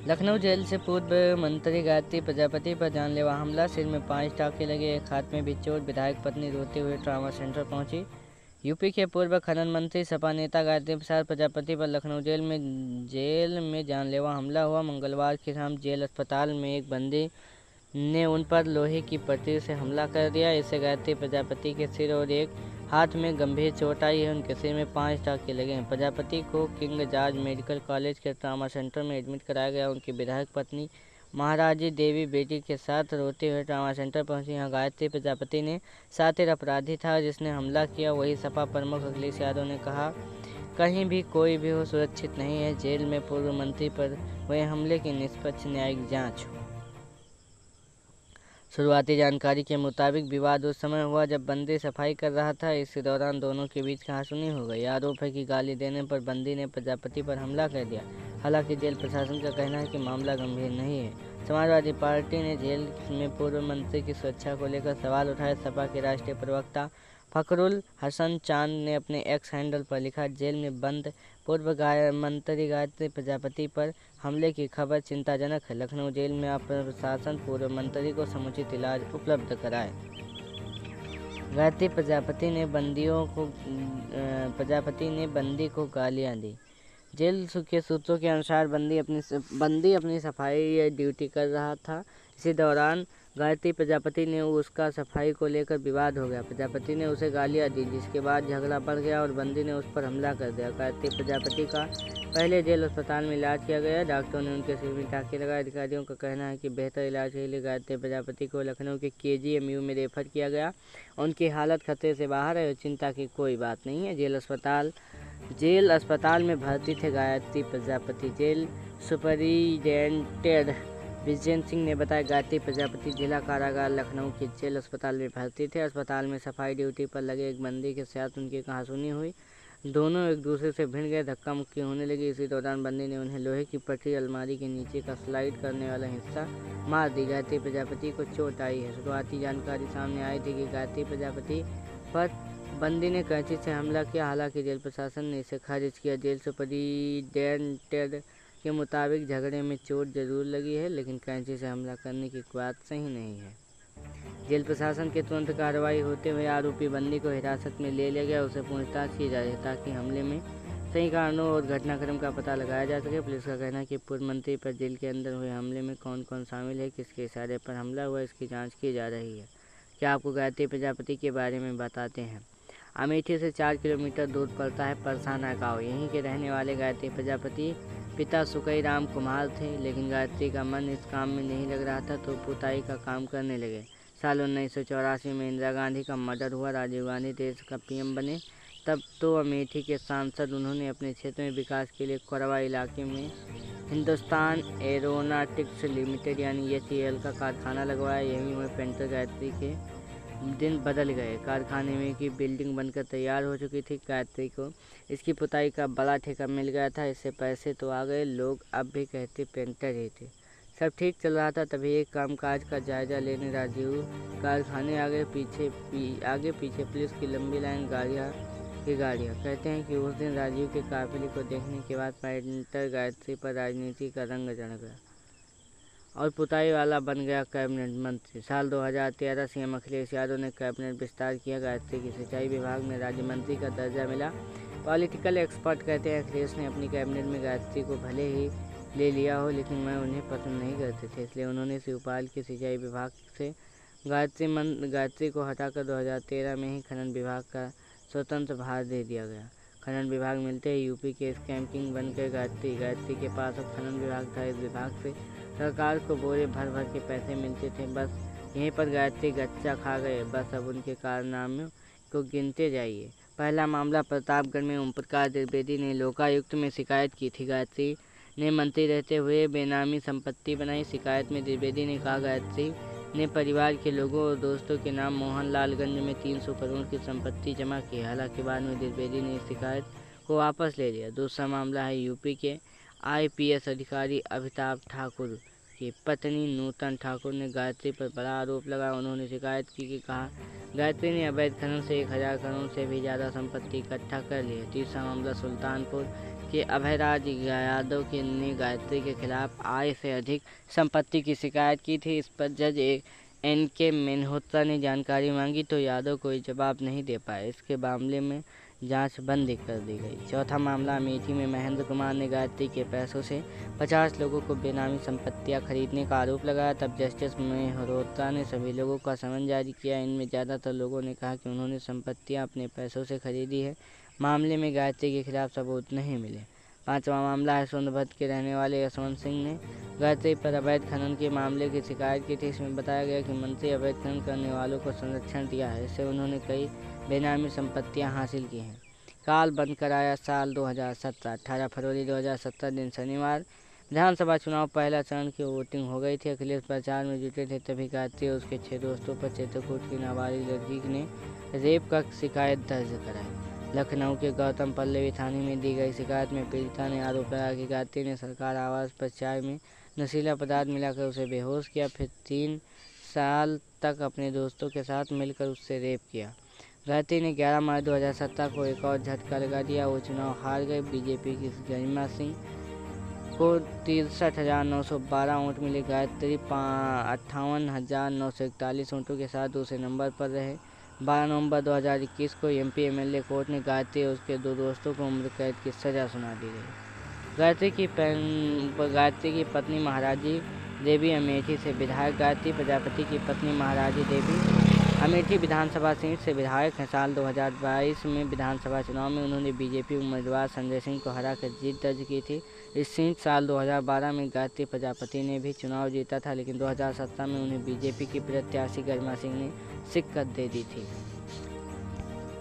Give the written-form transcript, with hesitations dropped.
Lucknow jail से पूर्व मंत्री गायत्री प्रजापति पर जानलेवा हमला, सिर में 5 टाँके लगे, एक हाथ में भी चोट, विधायक पत्नी रोते हुए ट्रामा सेंटर पहुंची। यूपी के पूर्व खनन मंत्री सपा नेता गायत्री प्रसाद प्रजापति पर लखनऊ जेल में जानलेवा हमला हुआ। मंगलवार की शाम जेल अस्पताल में एक बंदी ने उन पर लोहे की पट्टी से हमला कर दिया। इससे गायत्री प्रजापति के सिर और एक हाथ में गंभीर चोट आई है। उनके सिर में 5 टाँके लगे हैं। प्रजापति को किंग जॉर्ज मेडिकल कॉलेज के ट्रामा सेंटर में एडमिट कराया गया। उनकी विधायक पत्नी महाराजी देवी बेटी के साथ रोते हुए ट्रामा सेंटर पहुंची। यहाँ गायत्री प्रजापति ने शातिर अपराधी था जिसने हमला किया। वही सपा प्रमुख अखिलेश यादव ने कहा, कहीं भी कोई भी हो सुरक्षित नहीं है। जेल में पूर्व मंत्री पर हुए हमले की निष्पक्ष न्यायिक जांच हो। शुरुआती जानकारी के मुताबिक विवाद उस समय हुआ जब बंदी सफाई कर रहा था। इसी दौरान दोनों के बीच कहासुनी हो गई। आरोप है कि गाली देने पर बंदी ने प्रजापति पर हमला कर दिया। हालांकि जेल प्रशासन का कहना है कि मामला गंभीर नहीं है। समाजवादी पार्टी ने जेल में पूर्व मंत्री की सुरक्षा को लेकर सवाल उठाए। सपा के राष्ट्रीय प्रवक्ता फखरुल हसन चांद ने अपने एक्स हैंडल पर लिखा, जेल में बंद पूर्व मंत्री गायत्री प्रजापति पर हमले की खबर चिंताजनक है। लखनऊ जेल में आप प्रशासन पूर्व मंत्री को समुचित इलाज उपलब्ध कराए। गायत्री प्रजापति ने बंदी को गालियां दी। जेल के सूत्रों के अनुसार बंदी अपनी सफाई ड्यूटी कर रहा था। इसी दौरान गायत्री प्रजापति ने उसका सफाई को लेकर विवाद हो गया। प्रजापति ने उसे गालियां दी, जिसके बाद झगड़ा बढ़ गया और बंदी ने उस पर हमला कर दिया। गायत्री प्रजापति का पहले जेल अस्पताल में इलाज किया गया। डॉक्टरों ने उनके सिर में टाँके लगाए। अधिकारियों का कहना है कि बेहतर इलाज के लिए गायत्री प्रजापति को लखनऊ के KGMU में रेफर किया गया। उनकी हालत खतरे से बाहर है और चिंता की कोई बात नहीं है। जेल अस्पताल में भर्ती थे गायत्री प्रजापति। जेल सुपरिटेंडेंट विजय सिंह ने बताया, गायत्री प्रजापति जिला कारागार लखनऊ के जेल अस्पताल में भर्ती थे। अस्पताल में सफाई ड्यूटी पर लगे एक बंदी के साथ उनकी कहासुनी हुई। दोनों एक दूसरे से भिड़ गए, धक्का मुक्की होने लगी। इसी दौरान बंदी ने उन्हें लोहे की पट्टी अलमारी के नीचे का स्लाइड करने वाला हिस्सा मार दी। गायत्री प्रजापति को चोट आई है। शुरुआती जानकारी सामने आई थी कि गायत्री प्रजापति पर बंदी ने कैंची से हमला किया। हालांकि जेल प्रशासन ने इसे खारिज किया। जेल सुपरिटेंडेंट के मुताबिक झगड़े में चोट जरूर लगी है, लेकिन कैंची से हमला करने की बात सही नहीं है। जेल प्रशासन के तुरंत कार्रवाई होते हुए आरोपी बंदी को हिरासत में ले लिया गया। उसे पूछताछ की जा रही है ताकि हमले में सही कारणों और घटनाक्रम का पता लगाया जा सके। पुलिस का कहना है कि पूर्व मंत्री पर जेल के अंदर हुए हमले में कौन कौन शामिल है, किसके इशारे पर हमला हुआ, इसकी जाँच की जा रही है। क्या आपको गायत्री प्रजापति के बारे में बताते हैं। अमेठी से 4 किलोमीटर दूर पड़ता है परसाना गाँव। यहीं के रहने वाले गायत्री प्रजापति पिता सुकई राम कुमार थे, लेकिन गायत्री का मन इस काम में नहीं लग रहा था तो पुताई का काम करने लगे। साल 1984 में इंदिरा गांधी का मर्डर हुआ। राजीव गांधी देश का PM बने। तब तो अमेठी के सांसद उन्होंने अपने क्षेत्र में विकास के लिए कोरबा इलाके में हिंदुस्तान एरोनॉटिक्स लिमिटेड यानी HAL का कारखाना लगवाया। यहीं में पेंटर गायत्री के दिन बदल गए। कारखाने में की बिल्डिंग बनकर तैयार हो चुकी थी। गायत्री को इसकी पुताई का बड़ा ठेका मिल गया था। इससे पैसे तो आ गए, लोग अब भी कहते पेंटर ही थे। सब ठीक चल रहा था, तभी एक कामकाज का जायजा लेने राजीव कारखाने आगे पीछे पुलिस की लंबी लाइन गाड़ियाँ कहते हैं कि उस दिन राजीव के काफिले को देखने के बाद पेंटर गायत्री पर राजनीति का रंग चढ़ गया और पुताई वाला बन गया कैबिनेट मंत्री। साल 2013 CM अखिलेश यादव ने कैबिनेट विस्तार किया। गायत्री की सिंचाई विभाग में राज्य मंत्री का दर्जा मिला। पॉलिटिकल एक्सपर्ट कहते हैं अखिलेश ने अपनी कैबिनेट में गायत्री को भले ही ले लिया हो, लेकिन वह उन्हें पसंद नहीं करते थे, इसलिए उन्होंने शिवपाल के सिंचाई विभाग से गायत्री को हटाकर 2013 में ही खनन विभाग का स्वतंत्र भार दे दिया गया। खनन विभाग मिलते ही यूपी के स्कैम किंग बन गए गायत्री के पास अब खनन विभाग था। इस विभाग से सरकार को बोरे भर भर के पैसे मिलते थे। बस यहीं पर गायत्री गच्चा खा गए। बस अब उनके कारनामों को गिनते जाइए। पहला मामला प्रतापगढ़ में ओम प्रकाश द्विवेदी ने लोकायुक्त में शिकायत की थी। गायत्री ने मंत्री रहते हुए बेनामी संपत्ति बनाई। शिकायत में द्विवेदी ने कहा, गायत्री ने परिवार के लोगों और दोस्तों के नाम मोहनलालगंज में 300 करोड़ की संपत्ति जमा की। हालांकि बाद में द्विवेदी ने इस शिकायत को वापस ले लिया। दूसरा मामला है यूपी के IPS अधिकारी अमिताभ ठाकुर की पत्नी नूतन ठाकुर ने गायत्री पर बड़ा आरोप लगाया। उन्होंने शिकायत की कि कहा गायत्री ने अवैध खनन से 1000 करोड़ से भी ज़्यादा संपत्ति इकट्ठा कर ली है। तीसरा मामला सुल्तानपुर कि अभयराज यादव ने गायत्री के खिलाफ आय से अधिक संपत्ति की शिकायत की थी। इस पर जज NK मेहरोत्रा ने जानकारी मांगी तो यादव कोई जवाब नहीं दे पाए। इसके मामले में जांच बंद कर दी गई। चौथा मामला अमेठी में महेंद्र कुमार ने गायत्री के पैसों से 50 लोगों को बेनामी संपत्तियां खरीदने का आरोप लगाया। तब जस्टिस मेहरोत्रा ने सभी लोगों का समन जारी किया। इनमें ज़्यादातर लोगों ने कहा कि उन्होंने संपत्तियां अपने पैसों से खरीदी है। मामले में गायत्री के खिलाफ सबूत नहीं मिले। पांचवा मामला है सोनभद्र के रहने वाले यशवंत सिंह ने गायत्री पर अवैध खनन के मामले की शिकायत की थी। इसमें बताया गया कि मंत्री अवैध खनन करने वालों को संरक्षण दिया है। इससे उन्होंने कई बेनामी संपत्तियां हासिल की हैं। काल बंद कराया साल 2017। 18 फरवरी 2017 दिन शनिवार विधानसभा चुनाव पहला चरण की वोटिंग हो गई थी। अखिलेश प्रचार में जुटे थे, तभी गायत्री और उसके 6 दोस्तों पर चित्रकूट की नाबालिग लड़की ने रेप का शिकायत दर्ज कराई। लखनऊ के गौतम पल्लवी थाने में दी गई शिकायत में पीड़िता ने आरोप लगाया कि गायत्री ने सरकार आवास पर चाय में नशीला पदार्थ मिलाकर उसे बेहोश किया, फिर 3 साल तक अपने दोस्तों के साथ मिलकर उससे रेप किया। गायत्री ने 11 मार्च 2017 को एक और झटका लगा दिया। वो चुनाव हार गए। बीजेपी की गरिमा सिंह को 63,912 वोट मिले। गायत्री 58,941 वोटों के साथ दूसरे नंबर पर रहे। 12 नवंबर 2021 को MP MLA कोर्ट ने गायत्री और उसके 2 दोस्तों को उम्र कैद की सजा सुना दी गई। गायत्री की पत्नी महाराजी देवी अमेठी से विधायक। गायत्री प्रजापति की पत्नी महाराजी देवी अमेठी विधानसभा सीट से विधायक हैं। साल 2022 में विधानसभा चुनाव में उन्होंने बीजेपी उम्मीदवार संजय सिंह को हराकर जीत दर्ज की थी। इस सीट साल 2012 में गायत्री प्रजापति ने भी चुनाव जीता था, लेकिन 2017 में उन्हें बीजेपी की प्रत्याशी गरिमा सिंह ने शिकस्त दे दी थी।